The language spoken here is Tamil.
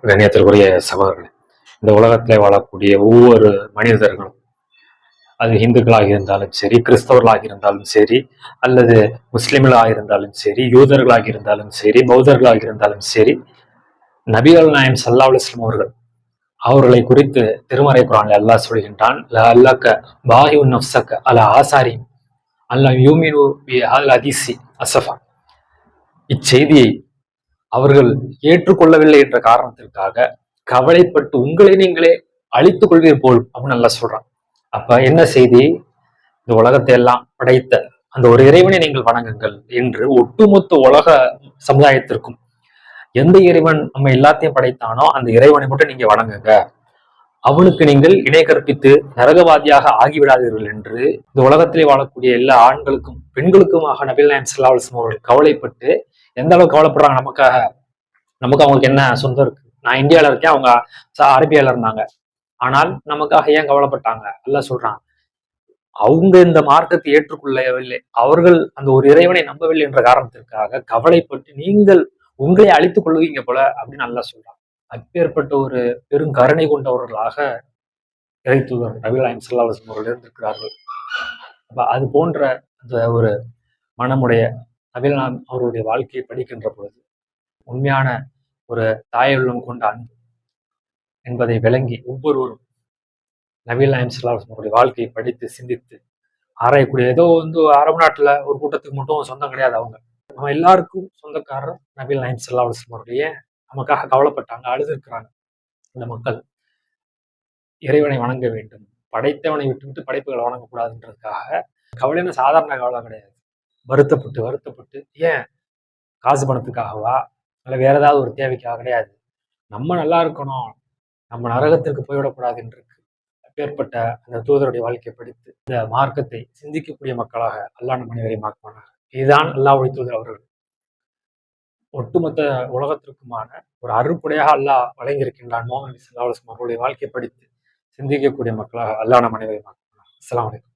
கண்ணியத்திற்குரிய சகோதரர்களே, இந்த உலகத்திலே வாழக்கூடிய ஒவ்வொரு மனிதர்களும், அது இந்துக்களாக இருந்தாலும் சரி, கிறிஸ்தவர்களாக இருந்தாலும் சரி, அல்லது முஸ்லிம்களாக இருந்தாலும் சரி, யூதர்களாக இருந்தாலும் சரி, பௌத்தர்களாக இருந்தாலும் சரி, நபிகள் நாயம் ஸல்லல்லாஹு அலைஹி வஸல்லம் அவர்களை குறித்து திருமறை குர்ஆனில் அல்லாஹ் சொல்கின்றான், லஅல்லக பாஹிஉன் நஃப்ஸக அலா ஆசாரிஹிம் அல்லம் யூமினு பி ஹாதில் ஹதீஸி அஸஃபா. இச்செய்தியை அவர்கள் ஏற்றுக்கொள்ளவில்லை என்ற காரணத்திற்காக கவலைப்பட்டு உங்களை நீங்களே அழித்துக் கொள்வீர் போல் அப்படின்னு நல்லா சொல்றான். அப்ப என்ன செய்தி? இந்த உலகத்தை எல்லாம் படைத்த அந்த ஒரு இறைவனை நீங்கள் வணங்குங்கள் என்று ஒட்டுமொத்த உலக சமுதாயத்திற்கும், எந்த இறைவன் நம்ம எல்லாத்தையும் படைத்தானோ அந்த இறைவனை மட்டும் நீங்க வணங்குங்க, அவனுக்கு நீங்கள் இணை கற்பித்து நரகவாதியாக ஆகிவிடாதீர்கள் என்று இந்த உலகத்திலே வாழக்கூடிய எல்லா ஆண்களுக்கும் பெண்களுக்குமாக நபிகள் நாயகம் ஸல்லல்லாஹு அலைஹி வஸல்லம் அவர்கள் கவலைப்பட்டு, எந்த அளவுக்கு கவலைப்படுறாங்க நமக்காக. நமக்கு அவங்களுக்கு என்ன சொந்தம் இருக்கு? நான் இந்தியாவில இருக்கேன், அவங்க அரேபியால இருந்தாங்க. ஆனால் நமக்காக ஏன் கவலைப்பட்டாங்க? அல்லாஹ் சொல்றான், அவங்க இந்த மார்க்கத்தை ஏற்றுக்கொள்ளவில்லை, அவர்கள் அந்த ஒரு இறைவனை நம்பவில்லை என்ற காரணத்திற்காக கவலைப்பட்டு நீங்கள் உங்களை அழித்துக் கொள்வீங்க போல அப்படின்னு அல்லாஹ் சொல்றான். அப்பேற்பட்ட ஒரு பெரும் கருணை கொண்டவர்களாக இறை தூதர் நபிகள் நாயகம் ஸல்லல்லாஹு அலைஹி வஸல்லம் அவர்கள் இருந்திருக்கிறார்கள். அப்ப அது போன்ற அந்த ஒரு மனமுடைய நபிகள் நாயகம் அவருடைய வாழ்க்கையை படிக்கின்ற பொழுது உண்மையான ஒரு தாயுள்ளம் கொண்ட அன்பு என்பதை விளங்கி ஒவ்வொருவரும் நபிகள் நாயகம் ஸல்லல்லாஹு அலைஹி வஸல்லம் அவருடைய வாழ்க்கையை படித்து சிந்தித்து ஆராயக்கூடிய, ஏதோ அரபு நாட்டுல ஒரு கூட்டத்துக்கு மட்டும் சொந்தம் கிடையாது அவங்க. நம்ம எல்லாருக்கும் சொந்தக்காரர் நபிகள் நாயகம் ஸல்லல்லாஹு அலைஹி வஸல்லம் அவர்கள். ஏன் நமக்காக கவலைப்பட்டாங்க, அழுதுருக்கிறாங்க. இந்த மக்கள் இறைவனை வணங்க வேண்டும், படைத்தவனை விட்டுவிட்டு படைப்புகளை வணங்கக்கூடாதுன்றதுக்காக கவலைன்னு சாதாரண கவலை கிடையாது. வருத்தப்பட்டு வருத்தப்பட்டு, ஏன் காசு பணத்துக்காகவா, இல்லை வேற ஏதாவது ஒரு தேவைக்காக கிடையாது, நம்ம நல்லா இருக்கணும், நம்ம நரகத்திற்கு போய்விடக்கூடாது என்று அப்பேற்பட்ட அந்த தூதருடைய வாழ்க்கையை படித்து இந்த மார்க்கத்தை சிந்திக்கக்கூடிய மக்களாக அல்லாஹ் நம் அனைவரையும் ஆக்குவானாக. இதுதான் அல்லாஹ்வுடைய தூதர் அவர்கள் ஒட்டுமொத்த உலகத்திற்குமான ஒரு அருட்கொடையாக அல்லாஹ் வழங்கியிருக்கின்றான். முஹம்மது ஸல்லல்லாஹு அலைஹி வஸல்லம் அவருடைய வாழ்க்கையை படித்து சிந்திக்கக்கூடிய மக்களாக அல்லாஹ் நம் அனைவரையும் ஆக்குவானாக. அஸ்ஸலாமு அலைக்கும்.